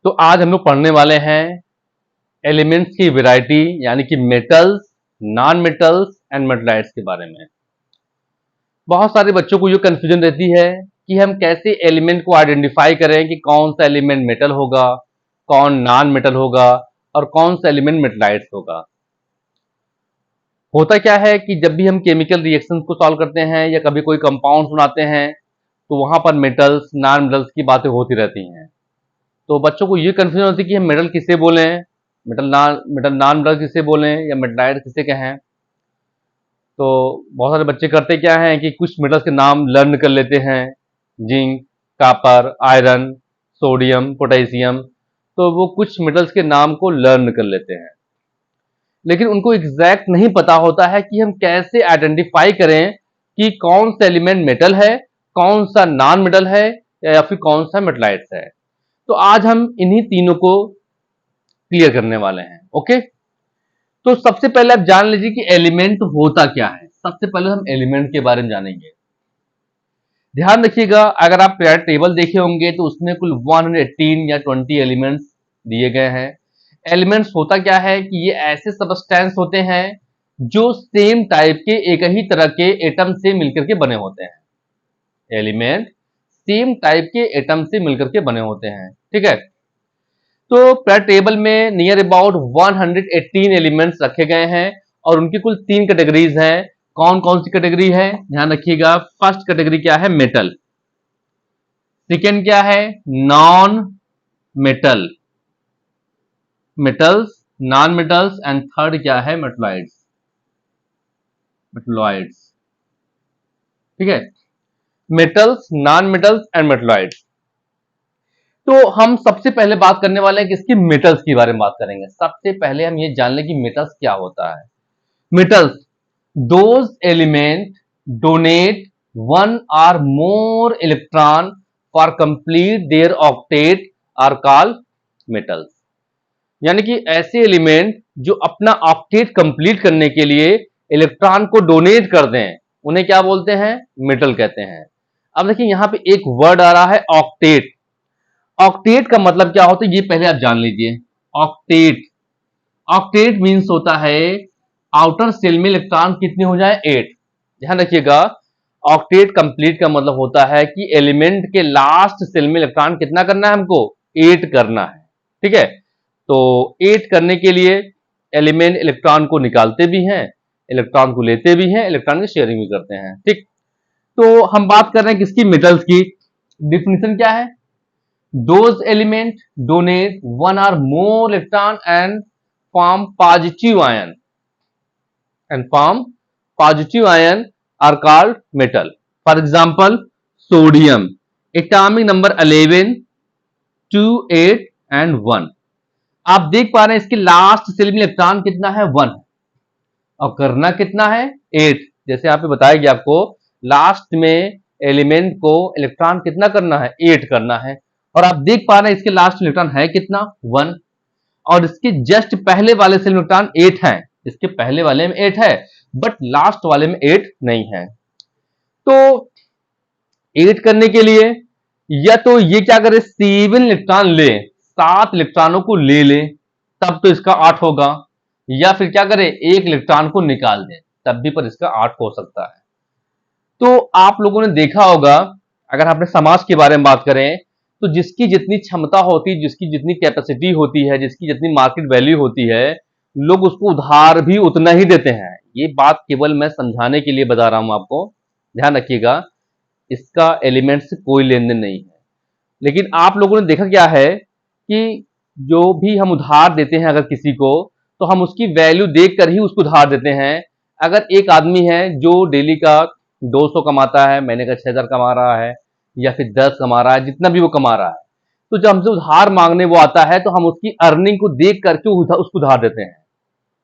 तो आज हम लोग पढ़ने वाले हैं एलिमेंट्स की वैरायटी यानी कि मेटल्स, नॉन मेटल्स एंड मेटलाइट्स के बारे में। बहुत सारे बच्चों को ये कंफ्यूजन रहती है कि हम कैसे एलिमेंट को आइडेंटिफाई करें कि कौन सा एलिमेंट मेटल होगा, कौन नॉन मेटल होगा और कौन सा एलिमेंट मेटलाइट्स होगा। होता क्या है कि जब भी हम केमिकल रिएक्शंस को सॉल्व करते हैं या कभी कोई कंपाउंड्स बनाते हैं तो वहां पर मेटल्स, नॉन मेटल्स की बातें होती रहती हैं। तो बच्चों को ये कंफ्यूजन होती है कि हम मेटल किसे बोलें, मेटल नॉन मेटल किसे बोलें या मेटलाइट किसे कहें। तो बहुत सारे बच्चे करते क्या हैं कि कुछ मेटल्स के नाम लर्न कर लेते हैं, zinc, copper, iron, sodium, potassium. तो वो कुछ मेटल्स के नाम को लर्न कर लेते हैं, लेकिन उनको एग्जैक्ट नहीं पता होता है कि हम कैसे आइडेंटिफाई करें कि कौन सा एलिमेंट मेटल है, कौन सा नॉन मेटल है या फिर कौन सा मेटलाइट्स है। तो आज हम इन्हीं तीनों को क्लियर करने वाले हैं। ओके, तो सबसे पहले आप जान लीजिए कि एलिमेंट होता क्या है। सबसे पहले हम एलिमेंट के बारे में जानेंगे। ध्यान रखिएगा, अगर आप पीरियोडिक टेबल देखे होंगे तो उसमें कुल 118 या 20 एलिमेंट्स दिए गए हैं। एलिमेंट्स होता क्या है कि ये ऐसे सबस्टेंस होते हैं जो सेम टाइप के एक ही तरह के एटम से मिलकर के बने होते हैं। एलिमेंट सेम टाइप के एटम से मिलकर के बने होते हैं, ठीक है। तो पीरियोडिक टेबल में नियर अबाउट 118 एलिमेंट्स रखे गए हैं और उनकी कुल 3 कैटेगरीज हैं। कौन कौन सी कैटेगरी है, ध्यान रखिएगा। फर्स्ट कैटेगरी क्या है, मेटल। सेकेंड क्या है, non metal, metals, non metals and third क्या है, मेटलॉइड्स, मेटलॉइड्स, ठीक है। Metals, non metals and metalloids. तो हम सबसे पहले बात करने वाले हैं कि इसकी मेटल्स के बारे में बात करेंगे। सबसे पहले हम ये जान लें कि मेटल्स क्या होता है। Metals, those element donate one or more electron for complete their octet are called metals. यानी कि ऐसे एलिमेंट जो अपना ऑक्टेट कंप्लीट करने के लिए इलेक्ट्रॉन को डोनेट कर दें, उन्हें क्या बोलते हैं, मेटल कहते हैं। अब देखिए यहां पे एक वर्ड आ रहा है ऑक्टेट। ऑक्टेट का मतलब क्या होता है ये पहले आप जान लीजिए। ऑक्टेट, ऑक्टेट मींस होता है आउटर सेल में इलेक्ट्रॉन कितने हो जाए, 8। ध्यान रखिएगा, ऑक्टेट कंप्लीट का मतलब होता है कि एलिमेंट के लास्ट सेल में इलेक्ट्रॉन कितना करना है, हमको 8 करना है, ठीक है। तो 8 करने के लिए एलिमेंट इलेक्ट्रॉन को निकालते भी हैं, इलेक्ट्रॉन को लेते भी हैं, इलेक्ट्रॉन की शेयरिंग भी करते हैं, ठीक। तो हम बात कर रहे हैं किसकी, मेटल्स की। डिफिनेशन क्या है, those element donate one or more electron and form positive ion are called metal. For example, sodium, atomic number 11, 2, 8 and 1। आप देख पा रहे हैं इसके लास्ट सेल में इलेक्ट्रॉन कितना है, 1, और करना कितना है, 8। जैसे यहाँ पे बताया गया आपको, लास्ट में एलिमेंट को इलेक्ट्रॉन कितना करना है, 8 करना है। और आप देख पा रहे हैं इसके लास्ट इलेक्ट्रॉन है कितना, 1, और इसके जस्ट पहले वाले सेल में इलेक्ट्रॉन 8 है। इसके पहले वाले में 8 है बट लास्ट वाले में 8 नहीं है। तो 8 करने के लिए या तो ये क्या करे, 7 इलेक्ट्रॉन ले, 7 इलेक्ट्रॉनों को ले ले, तब तो इसका 8 होगा, या फिर क्या करे, 1 इलेक्ट्रॉन को निकाल दे, तब भी पर इसका 8 हो सकता है। तो आप लोगों ने देखा होगा, अगर आपने समाज के बारे में बात करें तो जिसकी जितनी क्षमता होती है, जिसकी जितनी कैपेसिटी होती है, जिसकी जितनी मार्केट वैल्यू होती है, लोग उसको उधार भी उतना ही देते हैं। ये बात केवल मैं समझाने के लिए बता रहा हूं आपको, ध्यान रखिएगा, इसका एलिमेंट से कोई लेन देन नहीं है। लेकिन आप लोगों ने देखा क्या है कि जो भी हम उधार देते हैं अगर किसी को, तो हम उसकी वैल्यू देख कर ही उसको उधार देते हैं। अगर एक आदमी है जो डेली का 200 कमाता है, महीने का 6000 कमा रहा है, या फिर 10 कमा रहा है, जितना भी वो कमा रहा है, तो जब हमसे उधार मांगने वो आता है तो हम उसकी अर्निंग को देख करके उसको उधार देते हैं।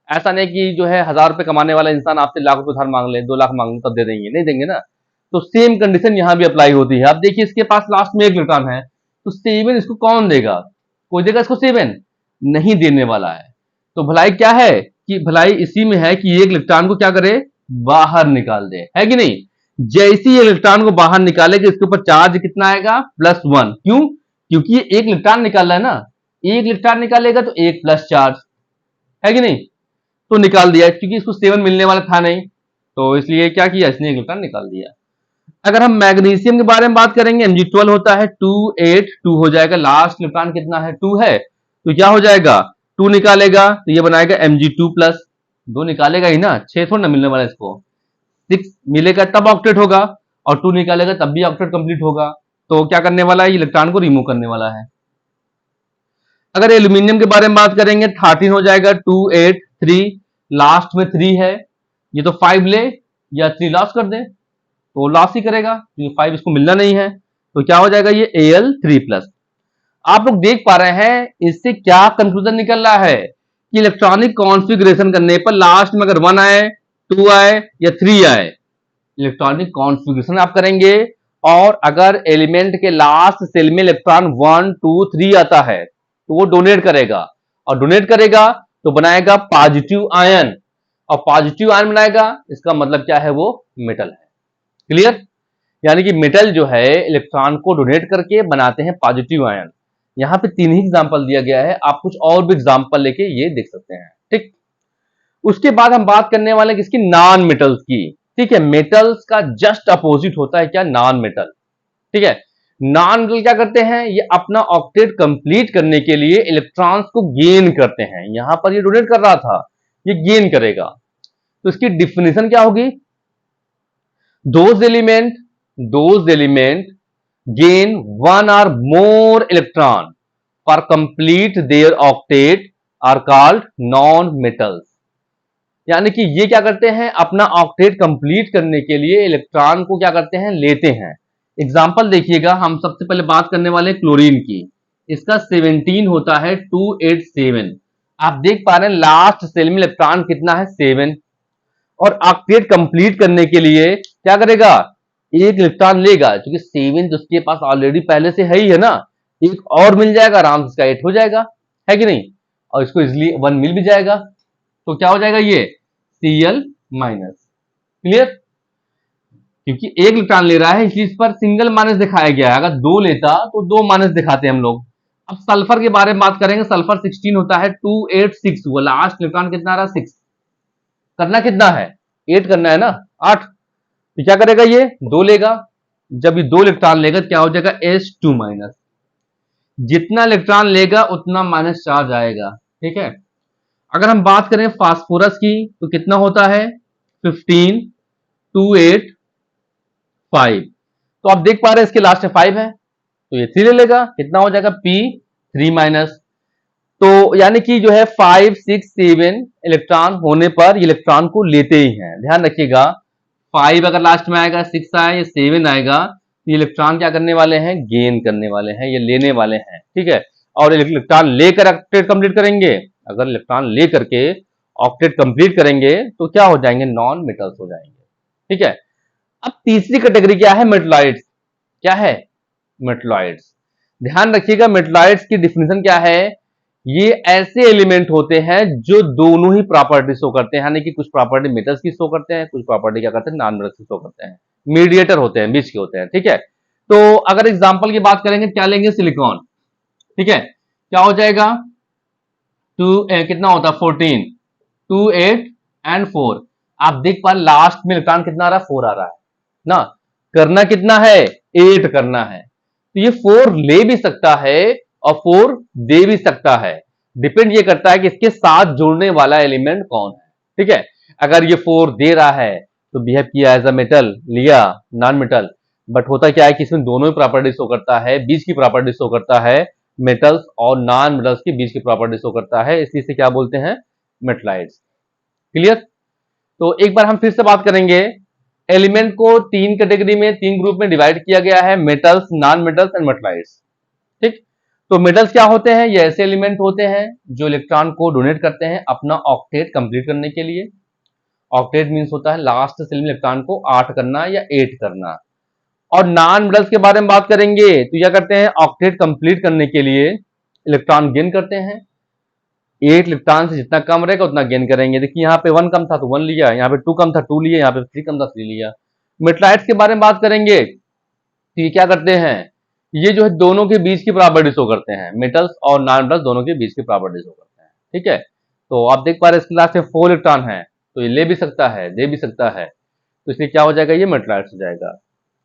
ऐसा नहीं कि जो है 1000 रुपए कमाने वाला इंसान आपसे लाख रुपए उधार मांग ले, 2 लाख मांग ले, तब दे देंगे, नहीं देंगे ना। तो सेम कंडीशन यहां भी अप्लाई होती है। अब देखिए इसके पास लास्ट में 1 इलेक्ट्रॉन है, तो 7 इसको कौन देगा, कोई देगा इसको 7 नहीं देने वाला है। तो भलाई क्या है कि भलाई इसी में है कि 1 इलेक्ट्रॉन को क्या करे, बाहर निकाल दे, है कि नहीं। जैसे ही इलेक्ट्रॉन को बाहर निकालेगा इसके ऊपर चार्ज कितना आएगा, +1। क्यों, क्योंकि ये 1 इलेक्ट्रॉन निकाल रहा है ना, एक इलेक्ट्रॉन निकालेगा तो एक प्लस चार्ज, है कि नहीं, तो निकाल दिया, क्योंकि इसको 7 मिलने वाला था नहीं, तो इसलिए क्या किया, इसने एक इलेक्ट्रॉन निकाल दिया। अगर हम मैग्नीशियम के बारे में बात करेंगे, Mg12 होता है 2 8 2 हो जाएगा, लास्ट इलेक्ट्रॉन कितना है 2 है, तो क्या हो जाएगा 2 निकालेगा तो ये बनाएगा Mg2 प्लस, 2 निकालेगा ही ना, 6 थोड़ा ना मिलने वाला, इसको 6 मिलेगा तब ऑक्टेट होगा, और 2 निकालेगा तब भी ऑक्टेट कंप्लीट होगा, तो क्या करने वाला है, इलेक्ट्रॉन को रिमूव करने वाला है। अगर एल्यूमिनियम के बारे में बात करेंगे 13 हो जाएगा 2 8 3, लास्ट में 3 है, ये तो 5 ले या 3 लॉस कर दे, तो लॉस ही करेगा क्योंकि 5 इसको मिलना नहीं है, तो क्या हो जाएगा ये Al3 प्लस। आप लोग देख पा रहे हैं इससे क्या कंक्लूजन निकल रहा है कि इलेक्ट्रॉनिक कॉन्फ़िगरेशन करने पर लास्ट में अगर 1 आए 2 आए या 3 आए, इलेक्ट्रॉनिक कॉन्फ़िगरेशन आप करेंगे, और अगर एलिमेंट के लास्ट सेल में इलेक्ट्रॉन 1 2 3 आता है तो वो डोनेट करेगा, और डोनेट करेगा तो बनाएगा पॉजिटिव आयन, और पॉजिटिव आयन बनाएगा, इसका मतलब क्या है, वो मेटल है। क्लियर, यानी कि मेटल जो है इलेक्ट्रॉन को डोनेट करके बनाते हैं पॉजिटिव आयन। यहां पे 3 ही एग्जांपल दिया गया है, आप कुछ और भी एग्जांपल लेके ये देख सकते हैं। ठीक, उसके बाद हम बात करने वाले हैं किसकी, नॉन मेटल्स की। ठीक है, मेटल्स का जस्ट अपोजिट होता है क्या, नॉन मेटल। ठीक है, नॉन मेटल क्या करते हैं, ये अपना ऑक्टेट कंप्लीट करने के लिए इलेक्ट्रॉन्स को गेन करते हैं, यहां पर ये डोनेट कर रहा था, ये गेन करेगा, तो इसकी डिफिनेशन क्या होगी, those element gain one or more electron for complete their octet are called non-metals। यानी कि ये क्या करते हैं, अपना ऑक्टेट कंप्लीट करने के लिए इलेक्ट्रॉन को क्या करते हैं, लेते हैं। एग्जांपल देखिएगा, हम सबसे पहले बात करने वाले क्लोरीन की, इसका 17 होता है 287, आप देख पा रहे हैं लास्ट सेल में इलेक्ट्रॉन कितना है 7, और ऑक्टेट कंप्लीट करने के लिए क्या करेगा, एक इलेक्ट्रॉन लेगा, क्योंकि 7 तो उसके पास ऑलरेडी पहले से है ही है ना, एक और मिल जाएगा, आराम से इसका 8 हो जाएगा, है कि नहीं, और इसको इजिली 1 मिल भी जाएगा, तो क्या हो जाएगा ये Cl माइनस। क्लियर, क्योंकि एक इलेक्ट्रॉन ले रहा है इसलिए इस पर सिंगल माइनस दिखाया गया है, अगर 2 लेता तो 2 माइनस दिखाते हम लोग। अब सल्फर के बारे में बात करेंगे, सल्फर 16 होता है 286, वो लास्ट इलेक्ट्रॉन कितना रहा 6, करना कितना है 8 करना है ना, 8, तो क्या करेगा ये 2 लेगा, जब ये 2 इलेक्ट्रॉन लेगा क्या हो जाएगा H2 माइनस, जितना इलेक्ट्रॉन लेगा उतना माइनस चार्ज आएगा। ठीक है, अगर हम बात करें फास्फोरस की तो कितना होता है 15 2 8 5, तो आप देख पा रहे हैं इसके लास्ट में 5 है, तो ये 3 ले लेगा, कितना हो जाएगा P3 माइनस, तो यानी कि जो है 5 6 7 इलेक्ट्रॉन होने पर इलेक्ट्रॉन को लेते ही हैं। ध्यान रखिएगा, 5 अगर लास्ट में आएगा, 6 आए या 7 आएगा, तो ये इलेक्ट्रॉन क्या करने वाले हैं, गेन करने वाले हैं, ये लेने वाले हैं। ठीक है, और इलेक्ट्रॉन लेकर ऑक्टेट कंप्लीट करेंगे, अगर इलेक्ट्रॉन लेकर के ऑक्टेट कंप्लीट करेंगे तो क्या हो जाएंगे, नॉन मेटल्स हो जाएंगे। ठीक है, अब तीसरी कैटेगरी क्या है, मेटलॉइड्स। क्या है, मेटलॉइड्स। ध्यान रखिएगा, मेटलॉइड्स की डिफिनेशन क्या है, ये ऐसे एलिमेंट होते हैं जो दोनों ही प्रॉपर्टी शो करते हैं, यानी कि कुछ प्रॉपर्टी मेटल्स की शो करते हैं, कुछ प्रॉपर्टी क्या करते हैं, नॉन मेटल्स की शो करते हैं, मीडिएटर होते हैं, बीच के होते हैं। ठीक है, तो अगर एग्जांपल की बात करेंगे, क्या लेंगे, सिलिकॉन। ठीक है, क्या हो जाएगा 2 कितना होता है 14 2 8 एंड 4, आप देख पा लास्ट में इलेक्ट्रॉन कितना आ रहा है 4 आ रहा है ना, करना कितना है 8 करना है, तो ये 4 ले भी सकता है और 4 दे भी सकता है, डिपेंड ये करता है कि इसके साथ जोड़ने वाला एलिमेंट कौन है। ठीक है, अगर ये 4 दे रहा है तो बिहेव किया एज अ मेटल, लिया नॉन मेटल, बट होता क्या है कि इसमें दोनों ही प्रॉपर्टी शो करता है, बीच की प्रॉपर्टी शो करता है, मेटल्स और नॉन मेटल्स के बीच की प्रॉपर्टी शो करता है, इसी से क्या बोलते हैं, मेटलाइड्स। क्लियर, तो एक बार हम फिर से बात करेंगे, एलिमेंट को 3 कैटेगरी में 3 ग्रुप में डिवाइड किया गया है, metals, non metals and metalloids. ठीक, तो मेटल्स क्या होते हैं, ये ऐसे एलिमेंट होते हैं जो इलेक्ट्रॉन को डोनेट करते हैं अपना ऑक्टेट कंप्लीट करने के लिए। ऑक्टेट मींस होता है लास्ट सेल में इलेक्ट्रॉन को 8 करना या 8 करना। और नॉन मेटल्स के बारे में बात करेंगे तो क्या करते हैं, ऑक्टेट कंप्लीट करने के लिए इलेक्ट्रॉन गेन करते हैं, 8 इलेक्ट्रॉन से जितना कम रहेगा उतना गेन करेंगे। देखिए यहाँ पे 1 कम था तो 1 लिया, यहाँ पे 2 कम था 2 लिया, यहाँ पे 3 कम था 3 लिया। मेटलाइड्स के बारे में बात करेंगे तो ये क्या करते हैं, ये जो है दोनों के बीच की प्रॉपर्टी शो करते हैं, मेटल्स और नॉन मेटल्स दोनों के बीच की प्रॉपर्टी शो करते हैं। ठीक है, तो आप देख पा रहे हैं इसके लास्ट में 4 इलेक्ट्रॉन है, तो ये ले भी सकता है, दे भी सकता है, तो इसलिए क्या हो जाएगा, ये मेटलाइट्स हो जाएगा।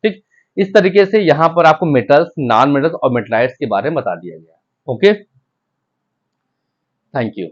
ठीक, इस तरीके से यहां पर आपको मेटल्स, नॉन मेटल्स और मेटलाइट्स के बारे में बता दिया गया। Okay, thank you.